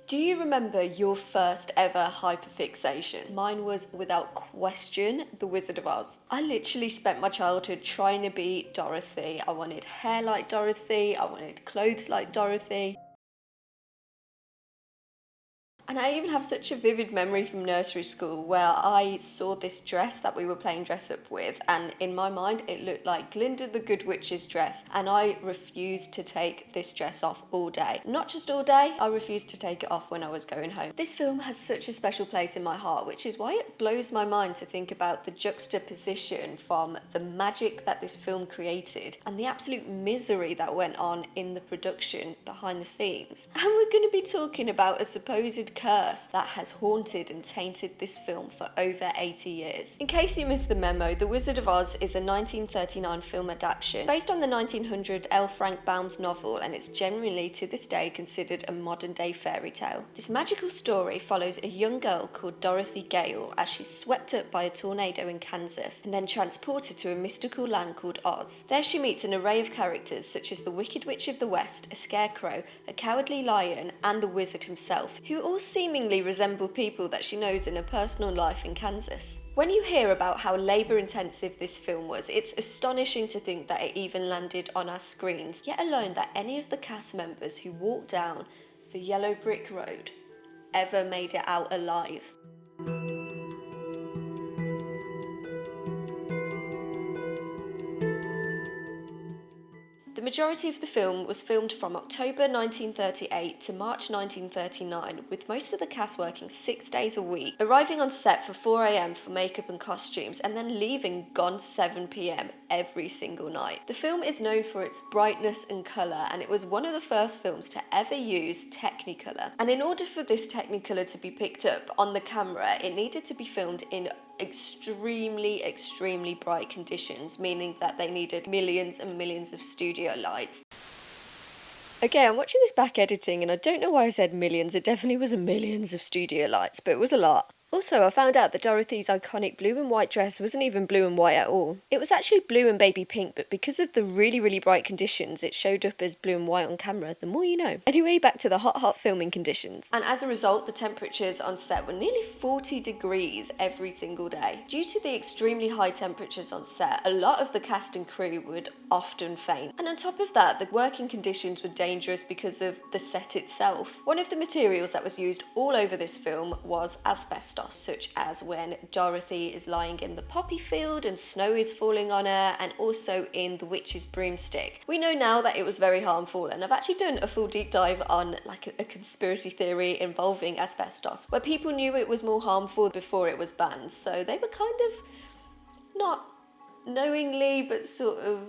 Do you remember your first ever hyperfixation? Mine was, without question, The Wizard of Oz. I literally spent my childhood trying to be Dorothy. I wanted hair like Dorothy, I wanted clothes like Dorothy. And I even have such a vivid memory from nursery school where I saw this dress that we were playing dress up with, and in my mind it looked like Glinda the Good Witch's dress, and I refused to take this dress off all day. Not just all day, I refused to take it off when I was going home. This film has such a special place in my heart, which is why it blows my mind to think about the juxtaposition from the magic that this film created and the absolute misery that went on in the production behind the scenes. And we're going to be talking about a supposed curse that has haunted and tainted this film for over 80 years. In case you missed the memo, The Wizard of Oz is a 1939 film adaptation based on the 1900 L. Frank Baum's novel, and it's generally to this day considered a modern day fairy tale. This magical story follows a young girl called Dorothy Gale as she's swept up by a tornado in Kansas and then transported to a mystical land called Oz. There she meets an array of characters such as the Wicked Witch of the West, a scarecrow, a cowardly lion, and the wizard himself, who all seemingly resemble people that she knows in her personal life in Kansas. When you hear about how labour-intensive this film was, it's astonishing to think that it even landed on our screens, yet alone that any of the cast members who walked down the yellow brick road ever made it out alive. The majority of the film was filmed from October 1938 to March 1939, with most of the cast working 6 days a week, arriving on set for 4 a.m. for makeup and costumes, and then leaving gone 7 p.m. every single night. The film is known for its brightness and colour, and it was one of the first films to ever use Technicolor. And in order for this Technicolor to be picked up on the camera, it needed to be filmed in extremely bright conditions, meaning that they needed millions and millions of studio lights. Okay, I'm watching this back editing and I don't know why I said millions. It definitely wasn't millions of studio lights, but it was a lot. Also, I found out that Dorothy's iconic blue and white dress wasn't even blue and white at all. It was actually blue and baby pink, but because of the really bright conditions, it showed up as blue and white on camera. The more you know. Anyway, back to the hot filming conditions. And as a result, the temperatures on set were nearly 40 degrees every single day. Due to the extremely high temperatures on set, a lot of the cast and crew would often faint. And on top of that, the working conditions were dangerous because of the set itself. One of the materials that was used all over this film was asbestos, such as when Dorothy is lying in the poppy field and snow is falling on her, and also in the witch's broomstick. We know now that it was very harmful, and I've actually done a full deep dive on a conspiracy theory involving asbestos, where people knew it was more harmful before it was banned, so they were kind of not knowingly but sort of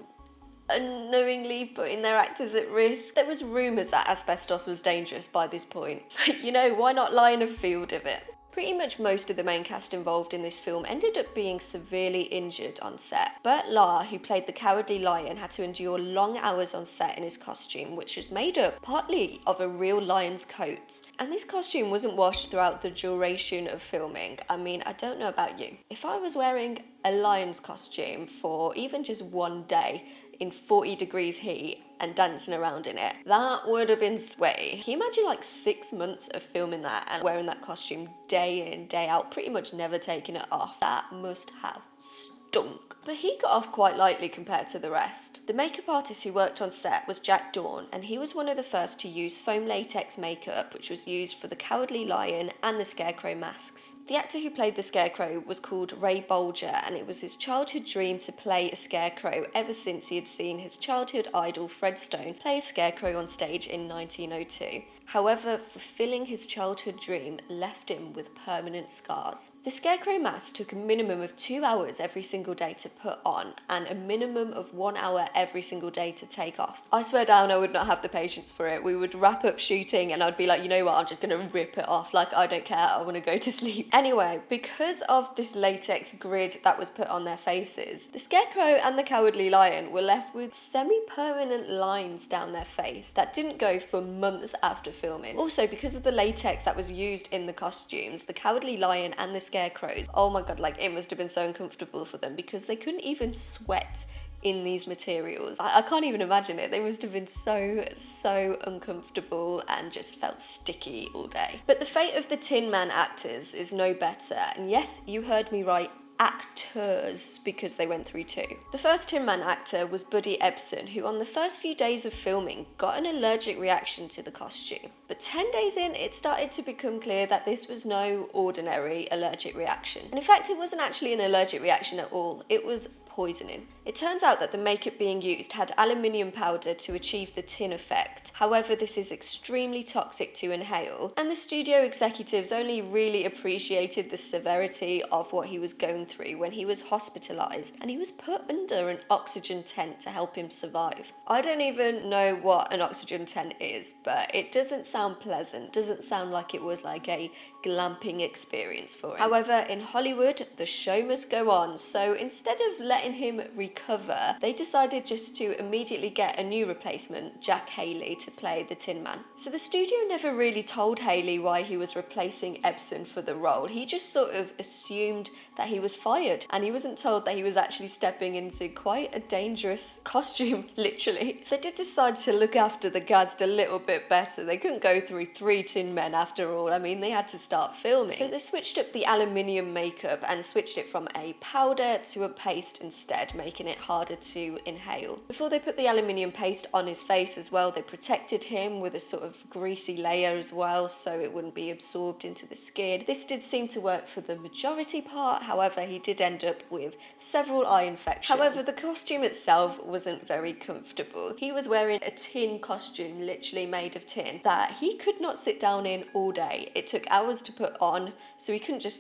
unknowingly putting their actors at risk. There was rumours that asbestos was dangerous by this point. But you know, why not lie in a field of it? Pretty much most of the main cast involved in this film ended up being severely injured on set. Bert Lahr, who played the Cowardly Lion, had to endure long hours on set in his costume, which was made up partly of a real lion's coat. And this costume wasn't washed throughout the duration of filming. I mean, I don't know about you. If I was wearing a lion's costume for even just one day in 40 degrees heat and dancing around in it, that would have been sweaty. Can you imagine like 6 months of filming that and wearing that costume day in, day out, pretty much never taking it off? That must have stunk. But he got off quite lightly compared to the rest. The makeup artist who worked on set was Jack Dawn, and he was one of the first to use foam latex makeup, which was used for the Cowardly Lion and the Scarecrow masks. The actor who played the Scarecrow was called Ray Bolger, and it was his childhood dream to play a Scarecrow ever since he had seen his childhood idol Fred Stone play a Scarecrow on stage in 1902. However, fulfilling his childhood dream left him with permanent scars. The Scarecrow mask took a minimum of 2 hours every single day to put on and a minimum of 1 hour every single day to take off. I swear down I would not have the patience for it. We would wrap up shooting and I'd be like, you know what, I'm just going to rip it off. Like, I don't care, I want to go to sleep. Anyway, because of this latex grid that was put on their faces, the Scarecrow and the Cowardly Lion were left with semi-permanent lines down their face that didn't go for months after filming. Also, because of the latex that was used in the costumes, the Cowardly Lion and the Scarecrows, oh my god, like it must have been so uncomfortable for them because they couldn't even sweat in these materials. I can't even imagine it. They must have been so uncomfortable and just felt sticky all day. But the fate of the Tin Man actors is no better, and yes, you heard me right, actors, because they went through two. The first Tin Man actor was Buddy Ebsen, who on the first few days of filming got an allergic reaction to the costume. But 10 days in, it started to become clear that this was no ordinary allergic reaction. And in fact, it wasn't actually an allergic reaction at all, it was poisoning. It turns out that the makeup being used had aluminium powder to achieve the tin effect. However, this is extremely toxic to inhale, and the studio executives only really appreciated the severity of what he was going through when he was hospitalized and he was put under an oxygen tent to help him survive. I don't even know what an oxygen tent is, but it doesn't sound pleasant, doesn't sound like it was like a glamping experience for him. However, in Hollywood, the show must go on, so instead of letting him recover, they decided just to immediately get a new replacement, Jack Haley, to play the Tin Man. So the studio never really told Haley why he was replacing Ebsen for the role. He just sort of assumed that he was fired, and he wasn't told that he was actually stepping into quite a dangerous costume, literally. They did decide to look after the cast a little bit better. They couldn't go through 3 Tin Men after all. I mean, they had to start filming. So they switched up the aluminium makeup and switched it from a powder to a paste instead, making it harder to inhale. Before they put the aluminium paste on his face as well, they protected him with a sort of greasy layer as well, so it wouldn't be absorbed into the skin. This did seem to work for the majority part. However, he did end up with several eye infections. However, the costume itself wasn't very comfortable. He was wearing a tin costume, literally made of tin, that he could not sit down in all day. It took hours to put on, so he couldn't just,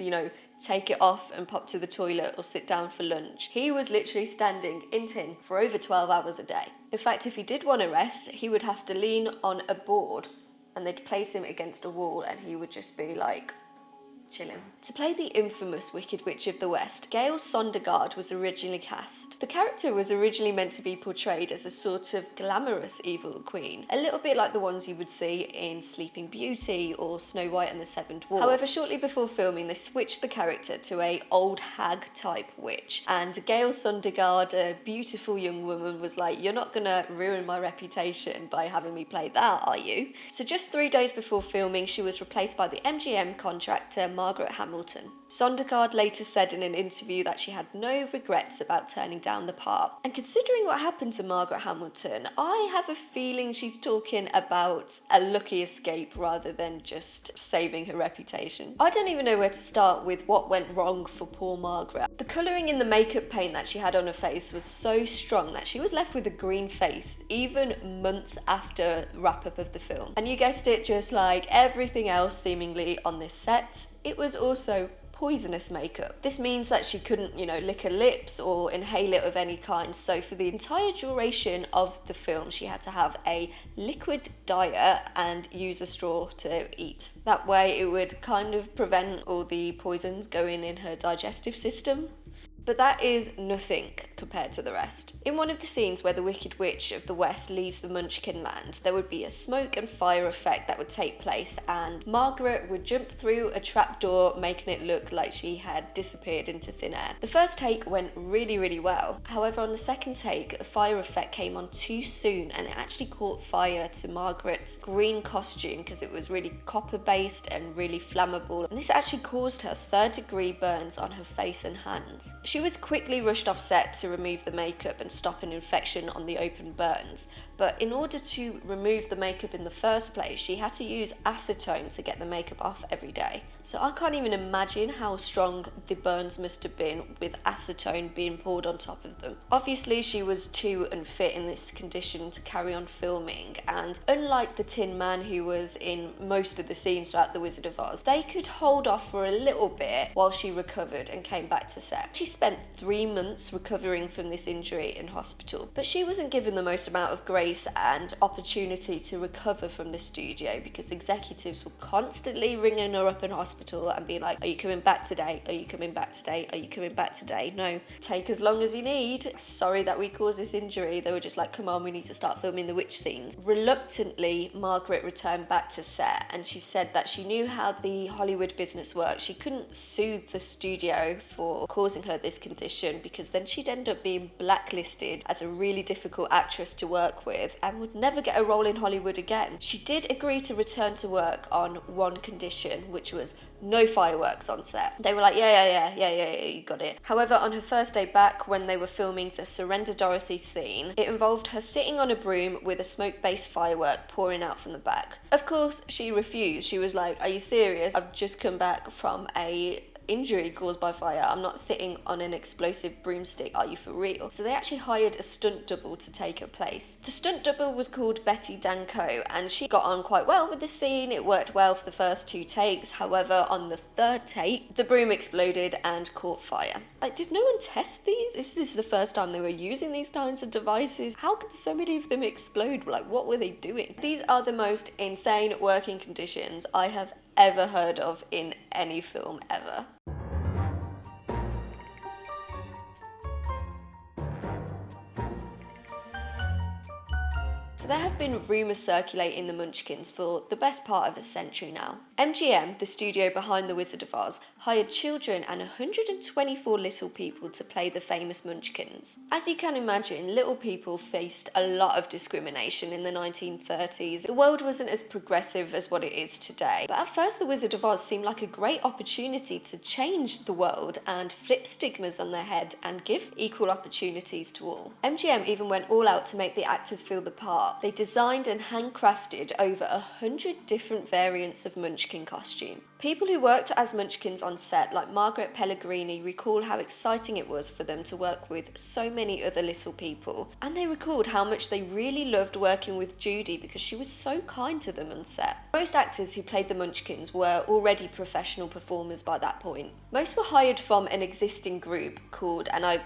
take it off and pop to the toilet or sit down for lunch. He was literally standing in tin for over 12 hours a day. In fact, if he did want to rest, he would have to lean on a board and they'd place him against a wall and he would just be like chilling. To play the infamous Wicked Witch of the West, Gail Sondergaard was originally cast. The character was originally meant to be portrayed as a sort of glamorous evil queen, a little bit like the ones you would see in Sleeping Beauty or Snow White and the Seven Dwarfs. However, shortly before filming, they switched the character to a old hag type witch, and Gail Sondergaard, a beautiful young woman, was like, "You're not gonna ruin my reputation by having me play that, are you?" So just 3 days before filming, she was replaced by the MGM contractor Margaret Hamilton. Sondergaard later said in an interview that she had no regrets about turning down the part. And considering what happened to Margaret Hamilton, I have a feeling she's talking about a lucky escape rather than just saving her reputation. I don't even know where to start with what went wrong for poor Margaret. The colouring in the makeup paint that she had on her face was so strong that she was left with a green face even months after wrap-up of the film. And you guessed it, just like everything else seemingly on this set, it was also poisonous makeup. This means that she couldn't, lick her lips or inhale it of any kind. So for the entire duration of the film, she had to have a liquid diet and use a straw to eat. That way it would kind of prevent all the poisons going in her digestive system. But that is nothing compared to the rest. In one of the scenes where the Wicked Witch of the West leaves the Munchkin land, there would be a smoke and fire effect that would take place, and Margaret would jump through a trapdoor, making it look like she had disappeared into thin air. The first take went really well. However, on the second take, a fire effect came on too soon, and it actually caught fire to Margaret's green costume because it was really copper-based and really flammable, and this actually caused her third-degree burns on her face and hands. She was quickly rushed off set to remove the makeup and stop an infection on the open burns, but in order to remove the makeup in the first place, she had to use acetone to get the makeup off every day. So I can't even imagine how strong the burns must have been with acetone being poured on top of them. Obviously, she was too unfit in this condition to carry on filming, and unlike the Tin Man who was in most of the scenes throughout The Wizard of Oz, they could hold off for a little bit while she recovered and came back to set. She spent 3 months recovering from this injury in hospital, but she wasn't given the most amount of grace and opportunity to recover from the studio because executives were constantly ringing her up in hospital and being like, "Are you coming back today? Are you coming back today? Are you coming back today? No, take as long as you need. Sorry that we caused this injury." They were just like, "Come on, we need to start filming the witch scenes." Reluctantly, Margaret returned back to set, and she said that she knew how the Hollywood business works. She couldn't sue the studio for causing her this condition because then she'd end end up being blacklisted as a really difficult actress to work with and would never get a role in Hollywood again. She did agree to return to work on one condition, which was no fireworks on set. They were like, yeah, you got it. However, on her first day back, when they were filming the Surrender Dorothy scene, it involved her sitting on a broom with a smoke-based firework pouring out from the back. Of course, she refused. She was like, are you serious? I've just come back from a injury caused by fire. I'm not sitting on an explosive broomstick. Are you for real? So they actually hired a stunt double to take her place. The stunt double was called Betty Danko, and she got on quite well with the scene. It worked well for the first 2 takes. However, on the 3rd take, the broom exploded and caught fire. Like, did no one test these? This is the first time they were using these kinds of devices. How could so many of them explode? Like, what were they doing? These are the most insane working conditions I have ever heard of in any film ever. So there have been rumours circulating the Munchkins for the best part of a century now. MGM, the studio behind The Wizard of Oz, hired children and 124 little people to play the famous Munchkins. As you can imagine, little people faced a lot of discrimination in the 1930s. The world wasn't as progressive as what it is today. But at first, The Wizard of Oz seemed like a great opportunity to change the world and flip stigmas on their head and give equal opportunities to all. MGM even went all out to make the actors feel the part. They designed and handcrafted over 100 different variants of Munchkin costume. People who worked as Munchkins on set, like Margaret Pellegrini, recall how exciting it was for them to work with so many other little people. And they recalled how much they really loved working with Judy because she was so kind to them on set. Most actors who played the Munchkins were already professional performers by that point. Most were hired from an existing group called, and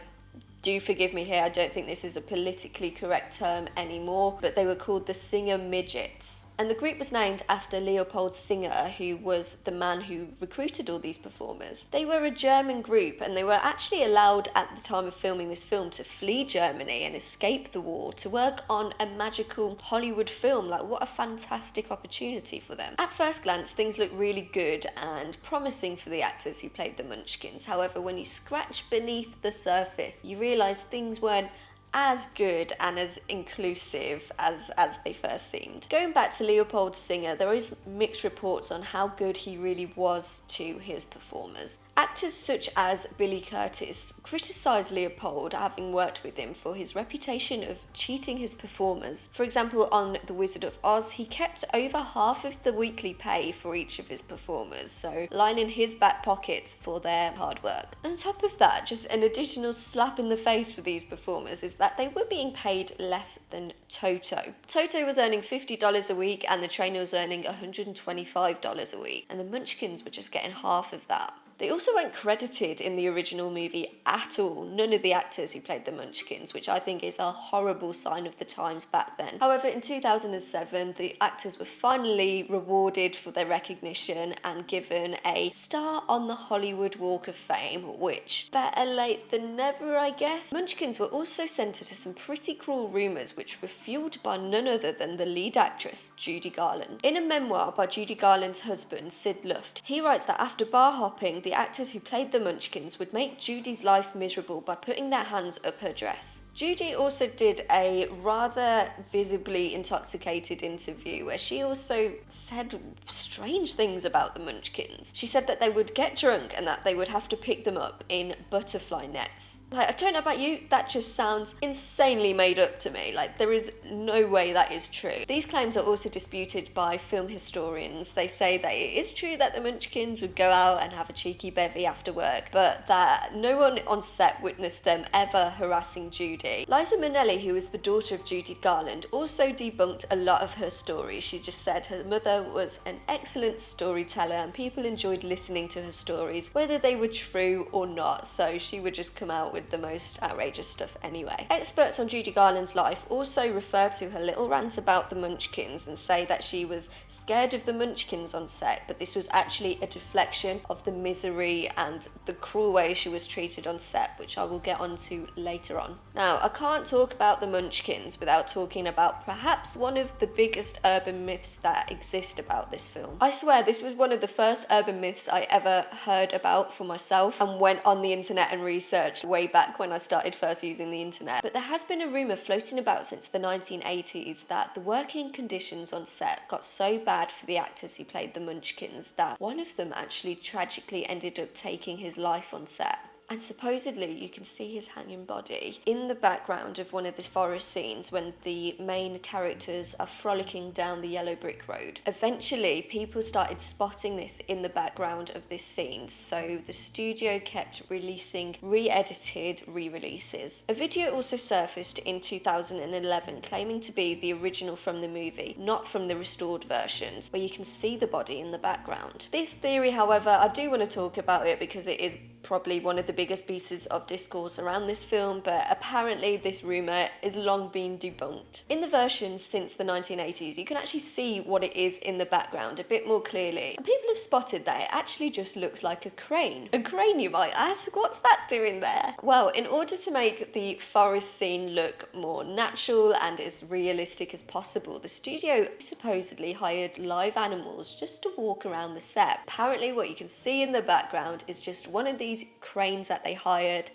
do forgive me here, I don't think this is a politically correct term anymore, but they were called the Singer Midgets. And the group was named after Leopold Singer, who was the man who recruited all these performers. They were a German group, and they were actually allowed at the time of filming this film to flee Germany and escape the war to work on a magical Hollywood film. Like, what a fantastic opportunity for them. At first glance, things look really good and promising for the actors who played the Munchkins. However, when you scratch beneath the surface, you realise things weren't as good and as inclusive as they first seemed. Going back to Leopold Singer, there is mixed reports on how good he really was to his performers. Actors such as Billy Curtis criticised Leopold, having worked with him, for his reputation of cheating his performers. For example, on The Wizard of Oz, he kept over half of the weekly pay for each of his performers, so lining his back pockets for their hard work. And on top of that, just an additional slap in the face for these performers is that they were being paid less than Toto. Toto was earning $50 a week and the trainer was earning $125 a week, and the Munchkins were just getting half of that. They also weren't credited in the original movie at all, none of the actors who played the Munchkins, which I think is a horrible sign of the times back then. However, in 2007, the actors were finally rewarded for their recognition and given a star on the Hollywood Walk of Fame, which, better late than never, I guess. Munchkins were also centre to some pretty cruel rumours, which were fueled by none other than the lead actress, Judy Garland. In a memoir by Judy Garland's husband, Sid Luft, he writes that after bar hopping, the actors who played the Munchkins would make Judy's life miserable by putting their hands up her dress. Judy also did a rather visibly intoxicated interview where she also said strange things about the Munchkins. She said that they would get drunk and that they would have to pick them up in butterfly nets. Like, I don't know about you, that just sounds insanely made up to me. Like, there is no way that is true. These claims are also disputed by film historians. They say that it is true that the Munchkins would go out and have a cheeky bevy after work, but that no one on set witnessed them ever harassing Judy. Liza Minnelli, who is the daughter of Judy Garland, also debunked a lot of her stories. She just said her mother was an excellent storyteller and people enjoyed listening to her stories, whether they were true or not, so she would just come out with the most outrageous stuff anyway. Experts on Judy Garland's life also refer to her little rant about the Munchkins and say that she was scared of the Munchkins on set, but this was actually a deflection of the misery and the cruel way she was treated on set, which I will get onto later on. Now, Now, I can't talk about the Munchkins without talking about perhaps one of the biggest urban myths that exist about this film. I swear this was one of the first urban myths I ever heard about for myself and went on the internet and researched way back when I started first using the internet. But there has been a rumour floating about since the 1980s that the working conditions on set got so bad for the actors who played the Munchkins that one of them actually tragically ended up taking his life on set. And supposedly you can see his hanging body in the background of one of the forest scenes when the main characters are frolicking down the yellow brick road. Eventually, people started spotting this in the background of this scene, so the studio kept releasing re-edited re-releases. A video also surfaced in 2011 claiming to be the original from the movie, not from the restored versions, where you can see the body in the background. This theory, however, I do want to talk about it because it is probably one of the biggest pieces of discourse around this film, but apparently this rumour is long been debunked. In the versions since the 1980s, you can actually see what it is in the background a bit more clearly, and people have spotted that it actually just looks like a crane. A crane, you might ask? What's that doing there? Well, in order to make the forest scene look more natural and as realistic as possible, the studio supposedly hired live animals just to walk around the set. Apparently what you can see in the background is just one of these cranes that they hired,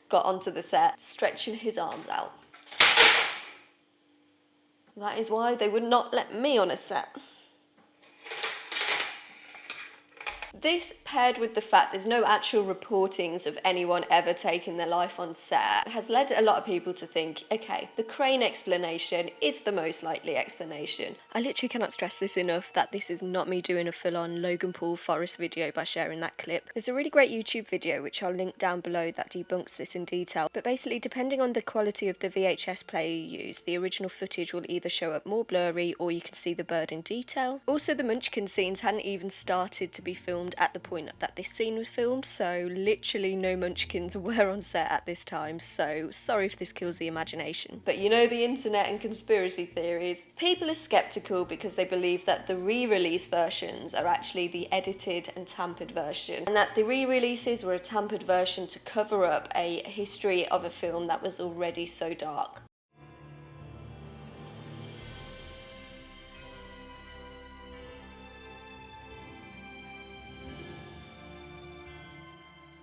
got onto the set, stretching his arms out. That is why they would not let me on a set. This, paired with the fact there's no actual reportings of anyone ever taking their life on set, has led a lot of people to think, okay, the crane explanation is the most likely explanation. I literally cannot stress this enough that this is not me doing a full-on Logan Paul forest video by sharing that clip. There's a really great YouTube video which I'll link down below that debunks this in detail, but basically depending on the quality of the VHS player you use, the original footage will either show up more blurry or you can see the bird in detail. Also, the Munchkin scenes hadn't even started to be filmed at the point that this scene was filmed, so literally no Munchkins were on set at this time, so sorry if this kills the imagination. But you know the internet and conspiracy theories. People are skeptical because they believe that the re-release versions are actually the edited and tampered version, and that the re-releases were a tampered version to cover up a history of a film that was already so dark.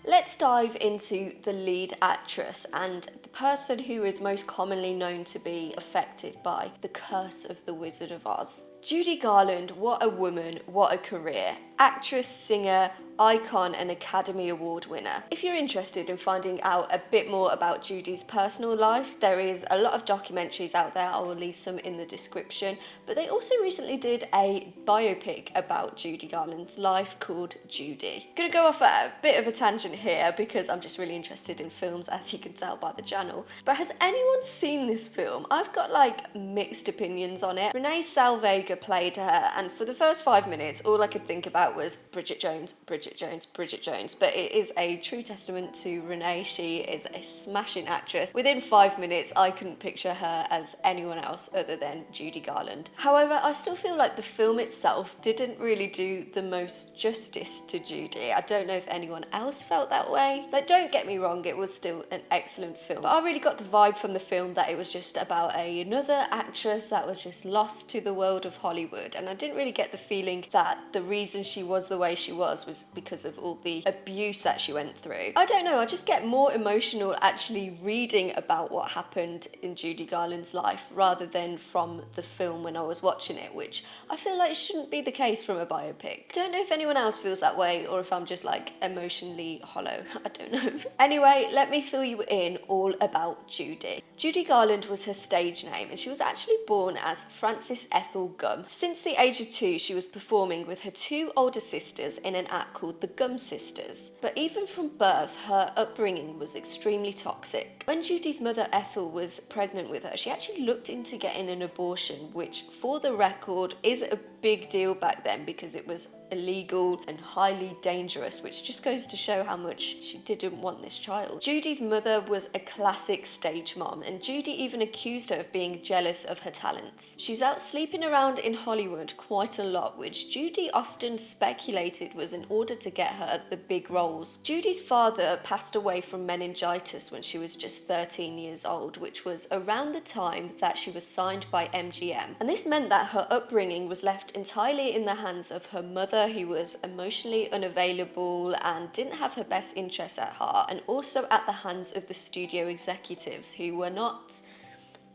Let's dive into the lead actress and the person who is most commonly known to be affected by the curse of the Wizard of Oz. Judy Garland, what a woman, what a career. Actress, singer, icon and Academy Award winner. If you're interested in finding out a bit more about Judy's personal life, there is a lot of documentaries out there. I will leave some in the description, but they also recently did a biopic about Judy Garland's life called Judy. I'm gonna go off at a bit of a tangent here because I'm just really interested in films, as you can tell by the channel. But has anyone seen this film? I've got like mixed opinions on it. Renee Zellweger played her, and for the first 5 minutes all I could think about was Bridget Jones, Bridget Jones, Bridget Jones. But it is a true testament to Renee. She is a smashing actress. Within 5 minutes I couldn't picture her as anyone else other than Judy Garland. However, I still feel like the film itself didn't really do the most justice to Judy. I don't know if anyone else felt that way. Like, don't get me wrong, it was still an excellent film, but I really got the vibe from the film that it was just about another actress that was just lost to the world of Hollywood, and I didn't really get the feeling that the reason she was the way she was because of all the abuse that she went through. I don't know, I just get more emotional actually reading about what happened in Judy Garland's life rather than from the film when I was watching it, which I feel like shouldn't be the case from a biopic. Don't know if anyone else feels that way or if I'm just like emotionally hollow. I don't know. Anyway, let me fill you in all about Judy. Judy Garland was her stage name, and she was actually born as Frances Ethel Gum. Since the age of 2, she was performing with her 2 older sisters in an act called the Gum Sisters. But even from birth, her upbringing was extremely toxic. When Judy's mother Ethel was pregnant with her, she actually looked into getting an abortion, which for the record is a big deal back then because it was illegal and highly dangerous, which just goes to show how much much she didn't want this child. Judy's mother was a classic stage mom, and Judy even accused her of being jealous of her talents. She was out sleeping around in Hollywood quite a lot, which Judy often speculated was in order to get her the big roles. Judy's father passed away from meningitis when she was just 13 years old, which was around the time that she was signed by MGM. And this meant that her upbringing was left entirely in the hands of her mother, who was emotionally unavailable and didn't have her best interests at heart, and also at the hands of the studio executives, who were not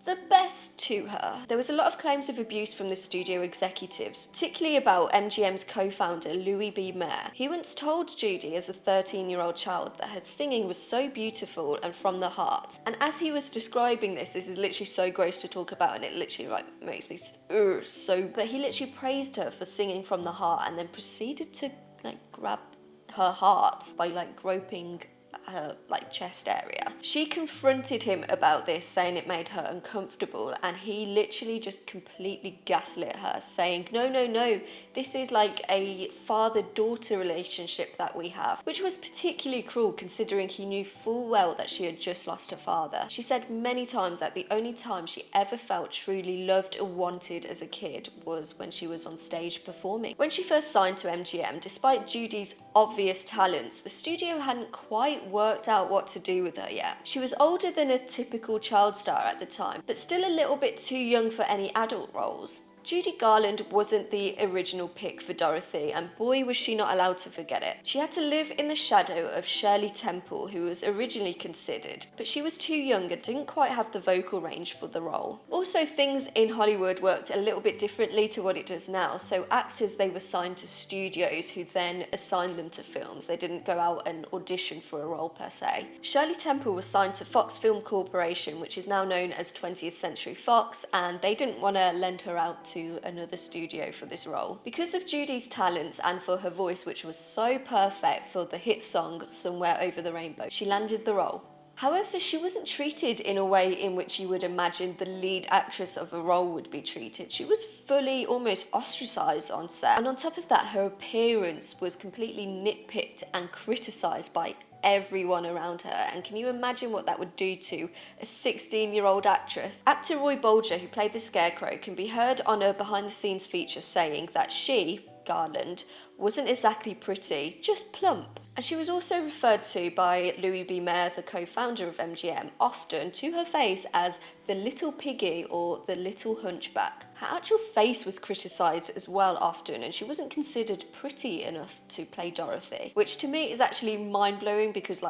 the best to her. There was a lot of claims of abuse from the studio executives, particularly about MGM's co-founder Louis B. Mayer. He once told Judy as a 13-year-old child that her singing was so beautiful and from the heart. And as he was describing this is literally so gross to talk about, and it literally makes me so, but he literally praised her for singing from the heart and then proceeded to grab her heart by groping her chest area. She confronted him about this, saying it made her uncomfortable, and he literally just completely gaslit her, saying, no, this is a father-daughter relationship that we have, which was particularly cruel considering he knew full well that she had just lost her father. She said many times that the only time she ever felt truly loved or wanted as a kid was when she was on stage performing. When she first signed to MGM, despite Judy's obvious talents, the studio hadn't quite worked out what to do with her yet. She was older than a typical child star at the time, but still a little bit too young for any adult roles. Judy Garland wasn't the original pick for Dorothy, and boy was she not allowed to forget it. She had to live in the shadow of Shirley Temple, who was originally considered, but she was too young and didn't quite have the vocal range for the role. Also, things in Hollywood worked a little bit differently to what it does now, so actors, they were signed to studios who then assigned them to films. They didn't go out and audition for a role per se. Shirley Temple was signed to Fox Film Corporation, which is now known as 20th Century Fox, and they didn't want to lend her out to another studio for this role. Because of Judy's talents and for her voice, which was so perfect for the hit song Somewhere Over the Rainbow, she landed the role. However, she wasn't treated in a way in which you would imagine the lead actress of a role would be treated. She was fully almost ostracised on set, and on top of that, her appearance was completely nitpicked and criticised by everyone around her. And can you imagine what that would do to a 16-year-old actress? Actor Roy Bolger, who played the Scarecrow, can be heard on a behind-the-scenes feature saying that she, Garland, wasn't exactly pretty, just plump. And she was also referred to by Louis B. Mayer, the co-founder of MGM, often to her face as the little piggy or the little hunchback. Her actual face was criticised as well often, and she wasn't considered pretty enough to play Dorothy, which to me is actually mind-blowing because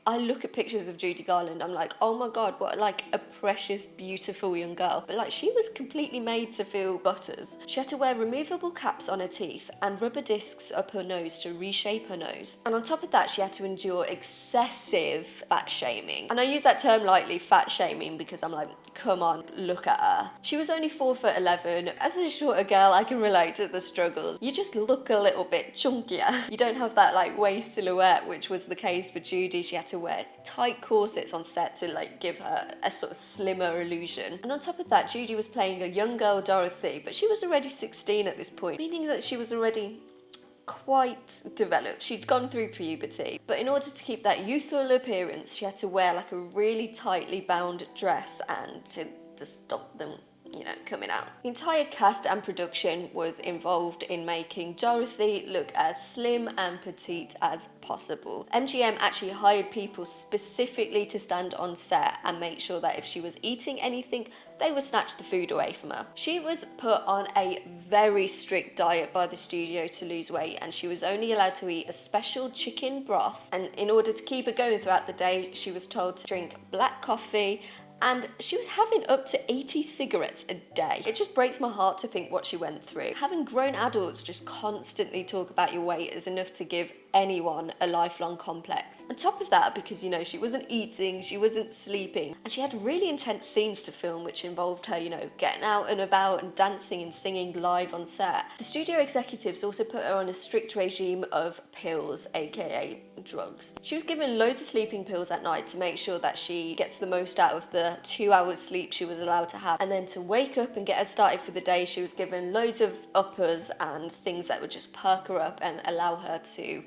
I look at pictures of Judy Garland, I'm like, oh my god, what a precious, beautiful young girl. But she was completely made to feel butters. She had to wear removable caps on her teeth and rubber discs up her nose to reshape her nose. And on top of that, she had to endure excessive fat shaming. And I use that term lightly, fat shaming, because I'm like, come on, look at her. She was only 4'11". As a shorter girl, I can relate to the struggles. You just look a little bit chunkier. You don't have that waist silhouette, which was the case for Judy. She had to wear tight corsets on set to give her a sort of slimmer illusion. And on top of that, Judy was playing a young girl Dorothy, but she was already 16 at this point, meaning that she was already quite developed. She'd gone through puberty, but in order to keep that youthful appearance, she had to wear a really tightly bound dress and to stop them coming out. The entire cast and production was involved in making Dorothy look as slim and petite as possible. MGM actually hired people specifically to stand on set and make sure that if she was eating anything, they would snatch the food away from her. She was put on a very strict diet by the studio to lose weight, and she was only allowed to eat a special chicken broth, and in order to keep her going throughout the day, she was told to drink black coffee, and she was having up to 80 cigarettes a day. It just breaks my heart to think what she went through. Having grown adults just constantly talk about your weight is enough to give anyone a lifelong complex. On top of that, because she wasn't eating, she wasn't sleeping, and she had really intense scenes to film which involved her, getting out and about and dancing and singing live on set. The studio executives also put her on a strict regime of pills, aka drugs. She was given loads of sleeping pills at night to make sure that she gets the most out of the 2 hours sleep she was allowed to have, and then to wake up and get her started for the day, she was given loads of uppers and things that would just perk her up and allow her to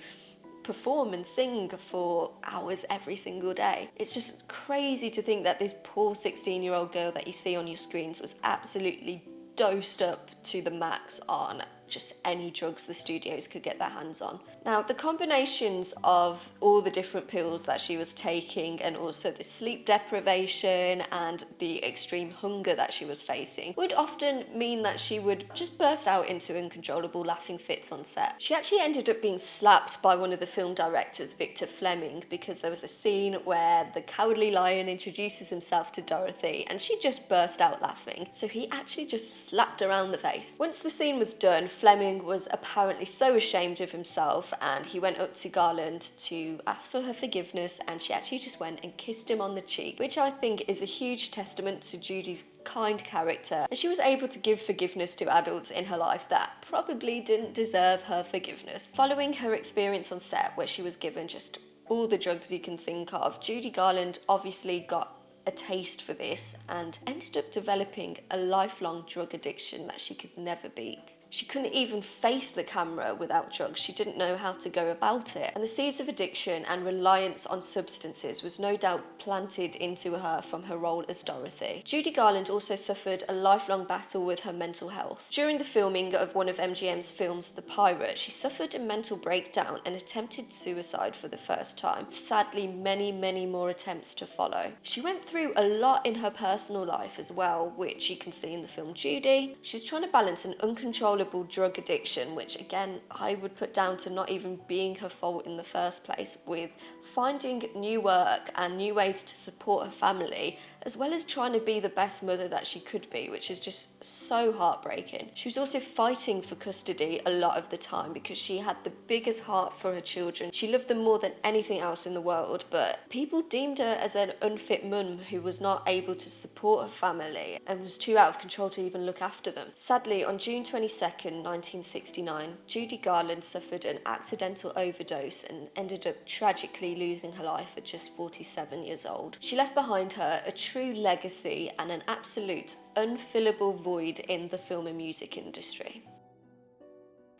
perform and sing for hours every single day. It's just crazy to think that this poor 16-year-old girl that you see on your screens was absolutely dosed up to the max on just any drugs the studios could get their hands on. Now, the combinations of all the different pills that she was taking and also the sleep deprivation and the extreme hunger that she was facing would often mean that she would just burst out into uncontrollable laughing fits on set. She actually ended up being slapped by one of the film directors, Victor Fleming, because there was a scene where the Cowardly Lion introduces himself to Dorothy and she just burst out laughing. So he actually just slapped her around the face. Once the scene was done, Fleming was apparently so ashamed of himself and he went up to Garland to ask for her forgiveness, and she actually just went and kissed him on the cheek, which I think is a huge testament to Judy's kind character, and she was able to give forgiveness to adults in her life that probably didn't deserve her forgiveness. Following her experience on set where she was given just all the drugs you can think of, Judy Garland obviously got a taste for this and ended up developing a lifelong drug addiction that she could never beat. She couldn't even face the camera without drugs. She didn't know how to go about it. And the seeds of addiction and reliance on substances was no doubt planted into her from her role as Dorothy. Judy Garland also suffered a lifelong battle with her mental health. During the filming of one of MGM's films, The Pirate, she suffered a mental breakdown and attempted suicide for the first time. Sadly, many more attempts to follow. She went through a lot in her personal life as well, which you can see in the film Judy. She's trying to balance an uncontrollable drug addiction, which again I would put down to not even being her fault in the first place, with finding new work and new ways to support her family, as well as trying to be the best mother that she could be, which is just so heartbreaking. She was also fighting for custody a lot of the time because she had the biggest heart for her children. She loved them more than anything else in the world, but people deemed her as an unfit mum who was not able to support her family and was too out of control to even look after them. Sadly, on June 22nd, 1969, Judy Garland suffered an accidental overdose and ended up tragically losing her life at just 47 years old. She left behind her a true legacy and an absolute unfillable void in the film and music industry.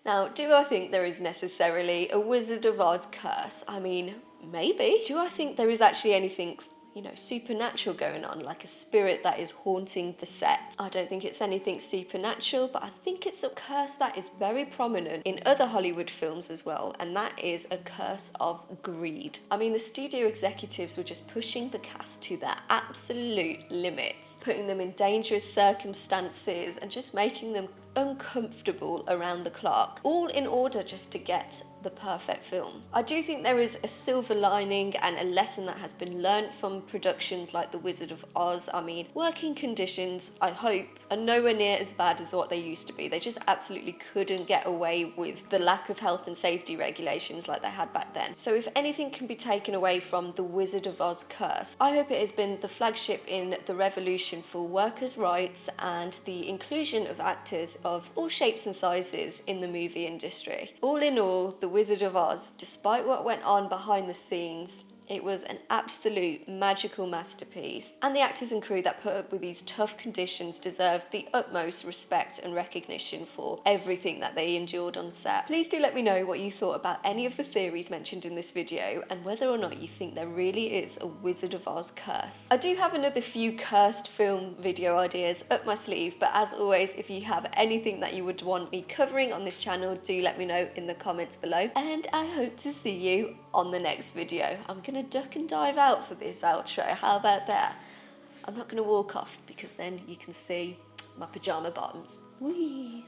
Now, do I think there is necessarily a Wizard of Oz curse? I mean, maybe. Do I think there is actually anything supernatural going on, like a spirit that is haunting the set? I don't think it's anything supernatural, but I think it's a curse that is very prominent in other Hollywood films as well, and that is a curse of greed. I mean, the studio executives were just pushing the cast to their absolute limits, putting them in dangerous circumstances and just making them uncomfortable around the clock, all in order just to get the perfect film. I do think there is a silver lining and a lesson that has been learnt from productions like The Wizard of Oz. I mean, working conditions, I hope, are nowhere near as bad as what they used to be. They just absolutely couldn't get away with the lack of health and safety regulations like they had back then. So if anything can be taken away from The Wizard of Oz curse, I hope it has been the flagship in the revolution for workers' rights and the inclusion of actors of all shapes and sizes in the movie industry. All in all, The Wizard of Oz, despite what went on behind the scenes, it was an absolute magical masterpiece, and the actors and crew that put up with these tough conditions deserve the utmost respect and recognition for everything that they endured on set. Please do let me know what you thought about any of the theories mentioned in this video and whether or not you think there really is a Wizard of Oz curse. I do have another few cursed film video ideas up my sleeve, but as always, if you have anything that you would want me covering on this channel, do let me know in the comments below, and I hope to see you on the next video. I'm gonna duck and dive out for this outro. How about that? I'm not gonna walk off because then you can see my pajama bottoms. Whee!